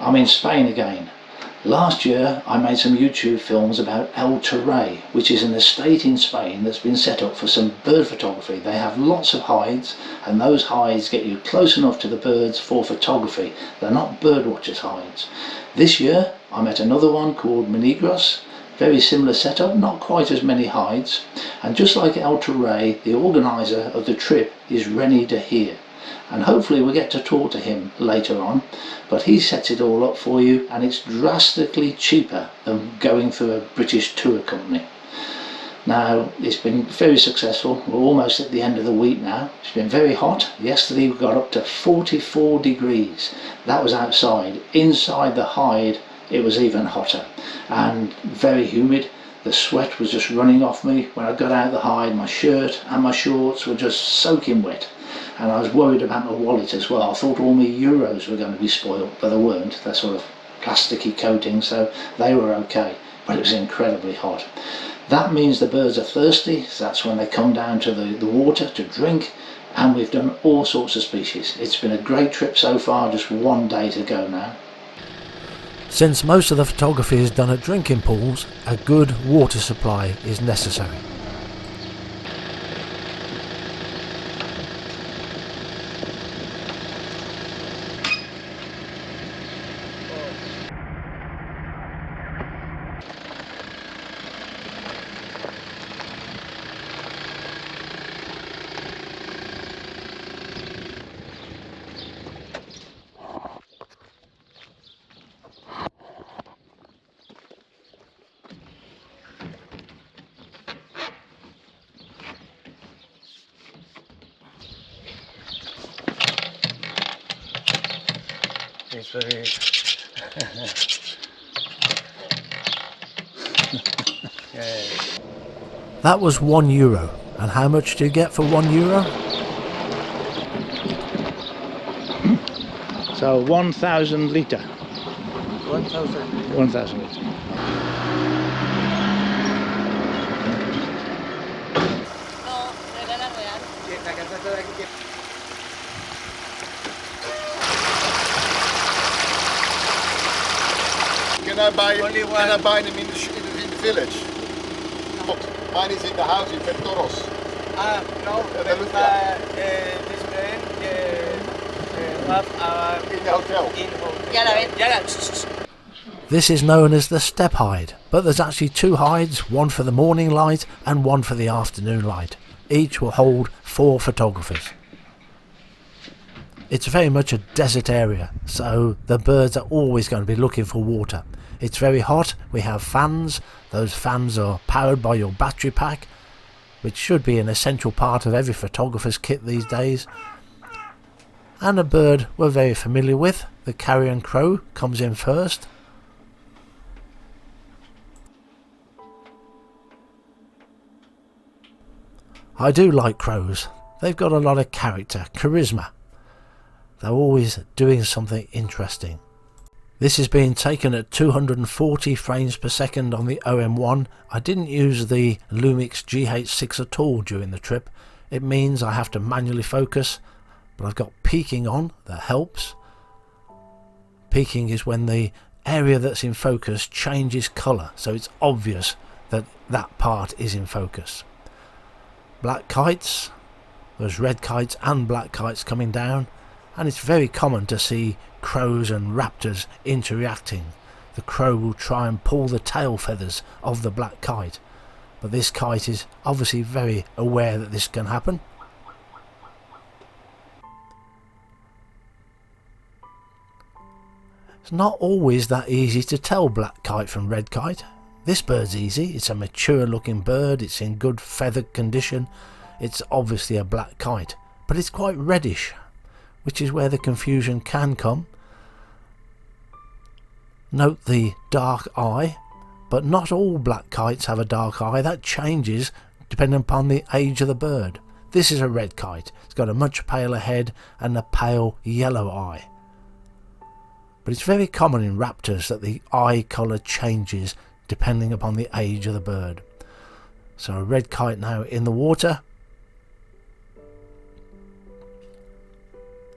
I'm in Spain again. Last year I made some YouTube films about El Terray, which is an estate in Spain that's been set up for some bird photography. They have lots of hides, and those hides get you close enough to the birds for photography. They're not birdwatchers' hides. This year I'm at another one called Monegros. Very similar setup, not quite as many hides, and just like El Terray, the organiser of the trip is Rennie de Heer, and hopefully we'll get to talk to him later on, but he sets it all up for you, and it's drastically cheaper than going through a British tour company. Now, it's been very successful. We're almost at the end of the week now. It's been very hot. Yesterday we got up to 44 degrees. That was outside. Inside the hide it was even hotter and very humid. The sweat was just running off me. When I got out of the hide, my shirt and my shorts were just soaking wet, and I was worried about my wallet as well. I thought all my euros were going to be spoiled, but they weren't. They're sort of plasticky coating, so they were okay, but it was incredibly hot. That means the birds are thirsty, so that's when they come down to the water to drink, and we've done all sorts of species. It's been a great trip so far, just one day to go now. Since most of the photography is done at drinking pools, a good water supply is necessary. It's very... That was €1. And how much do you get for €1? So 1,000 litre. 1,000. 1,000 litre. Can I buy them in the village? But mine is in the house in Ventoros. No, this man have In the hotel. This is known as the step hide, but there's actually two hides, one for the morning light and one for the afternoon light. Each will hold 4 photographers. It's very much a desert area, so the birds are always going to be looking for water. It's very hot. We have fans. Those fans are powered by your battery pack, which should be an essential part of every photographer's kit these days. And a bird we're very familiar with, the carrion crow, comes in first. I do like crows. They've got a lot of character, charisma. They're always doing something interesting. This is being taken at 240 frames per second on the OM-1. I didn't use the Lumix GH6 at all during the trip. It means I have to manually focus, but I've got peaking on, that helps. Peaking is when the area that's in focus changes colour, so it's obvious that that part is in focus. Black kites, there's red kites and black kites coming down, and it's very common to see crows and raptors interacting. The crow will try and pull the tail feathers of the black kite, but this kite is obviously very aware that this can happen. It's not always that easy to tell black kite from red kite. This bird's easy. It's a mature looking bird, it's in good feathered condition, it's obviously a black kite, but it's quite reddish, which is where the confusion can come. Note the dark eye, but not all black kites have a dark eye. That changes depending upon the age of the bird. This is a red kite. It's got a much paler head and a pale yellow eye. But it's very common in raptors that the eye colour changes depending upon the age of the bird. So a red kite now in the water,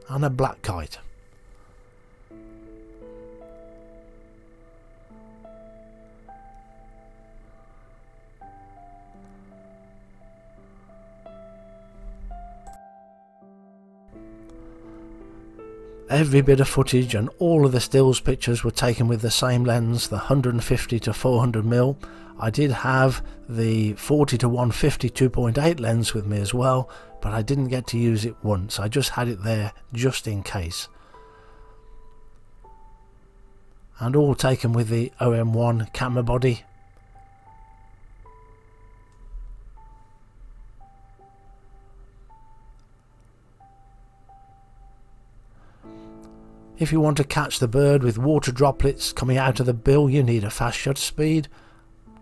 and a black kite. Every bit of footage and all of the stills pictures were taken with the same lens, the 150 to 400mm. I did have the 40 to 150 2.8 lens with me as well, but I didn't get to use it once. I just had it there just in case. And all taken with the OM-1 camera body. If you want to catch the bird with water droplets coming out of the bill, you need a fast shutter speed.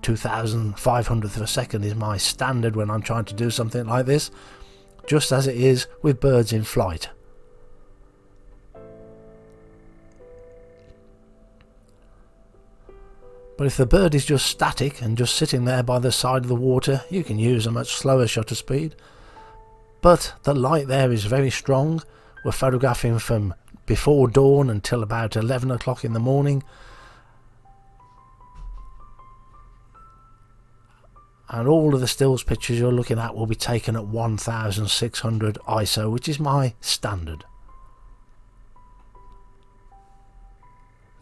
2,500th of a second is my standard when I'm trying to do something like this, just as it is with birds in flight. But if the bird is just static and just sitting there by the side of the water, you can use a much slower shutter speed. But the light there is very strong. We're photographing from before dawn until about 11 o'clock in the morning. And all of the stills pictures you're looking at will be taken at 1600 ISO, which is my standard.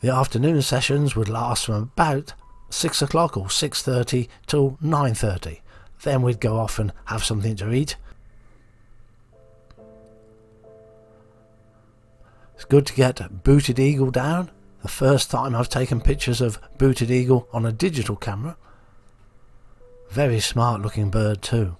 The afternoon sessions would last from about 6 o'clock or 6:30 till 9:30. Then we'd go off and have something to eat. It's good to get booted eagle down. The first time I've taken pictures of booted eagle on a digital camera. Very smart looking bird too.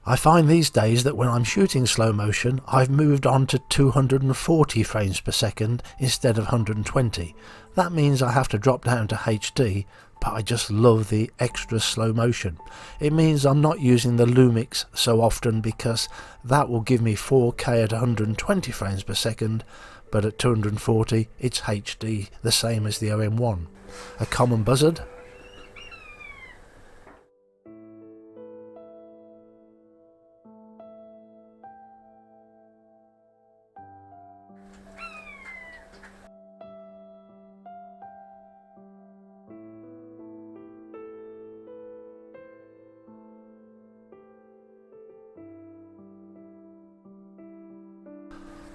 I find these days that when I'm shooting slow motion, I've moved on to 240 frames per second instead of 120. That means I have to drop down to HD, but I just love the extra slow motion. It means I'm not using the Lumix so often because that will give me 4K at 120 frames per second, but at 240 it's HD, the same as the OM-1. A common buzzard.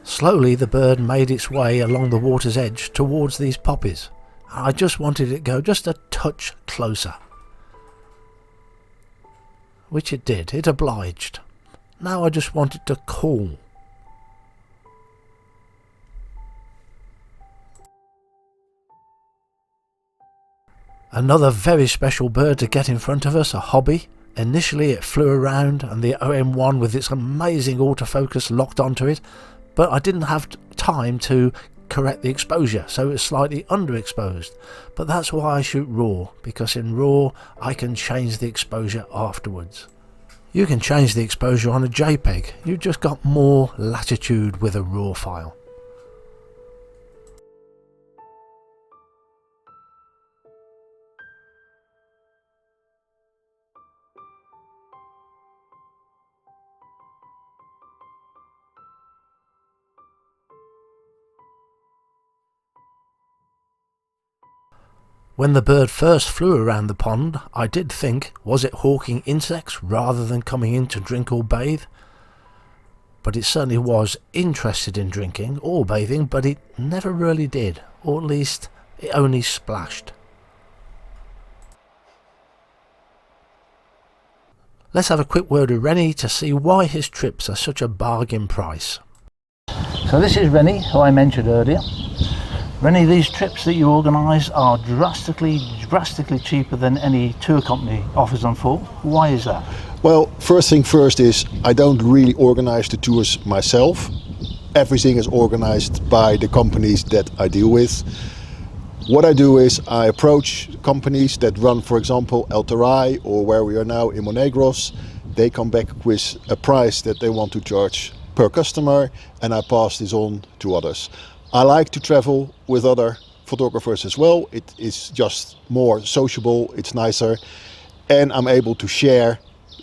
Slowly the bird made its way along the water's edge towards these poppies. I just wanted it to go just a touch closer. Which it did, it obliged. Now I just want it to call. Another very special bird to get in front of us, a hobby. Initially it flew around and the OM-1 with its amazing autofocus locked onto it, but I didn't have time to correct the exposure, so it was slightly underexposed. But that's why I shoot RAW, because in RAW I can change the exposure afterwards. You can change the exposure on a JPEG, you've just got more latitude with a RAW file. When the bird first flew around the pond, I did think, was it hawking insects rather than coming in to drink or bathe? But it certainly was interested in drinking or bathing, but it never really did, or at least it only splashed. Let's have a quick word with Rennie to see why his trips are such a bargain price. So this is Rennie, who I mentioned earlier. Rennie, these trips that you organise are drastically cheaper than any tour company offers them for. Why is that? Well, first thing first is I don't really organize the tours myself. Everything is organized by the companies that I deal with. What I do is I approach companies that run, for example, El Terai, or where we are now in Monegros. They come back with a price that they want to charge per customer, and I pass this on to others. I like to travel with other photographers as well. It is just more sociable, it's nicer, and I'm able to share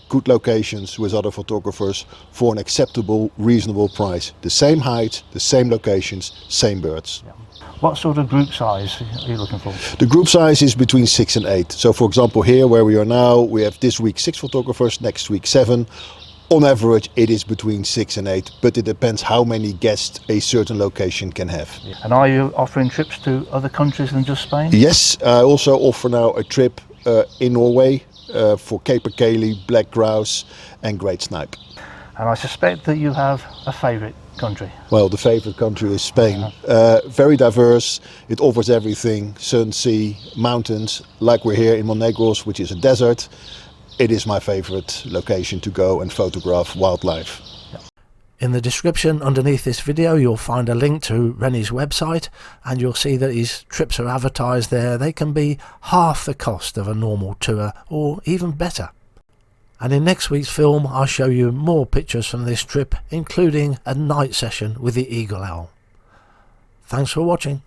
good locations with other photographers for an acceptable, reasonable price. The same height, the same locations, same birds. Yeah. What sort of group size are you looking for? The group size is between 6 and 8. So for example, here where we are now, we have this week 6 photographers, next week 7. On average, it is between 6 and 8, but it depends how many guests a certain location can have. Yeah. And are you offering trips to other countries than just Spain? Yes, I also offer now a trip in Norway for caper caillie, black grouse and great snipe. And I suspect that you have a favourite country. Well, the favorite country is Spain. Very diverse, it offers everything, sun, sea, mountains, like we're here in Monegros, which is a desert. It is my favorite location to go and photograph wildlife. In the description underneath this video you'll find a link to Rennie's website, and you'll see that his trips are advertised there. They can be half the cost of a normal tour, or even better. And in next week's film I'll show you more pictures from this trip, including a night session with the eagle owl. Thanks for watching.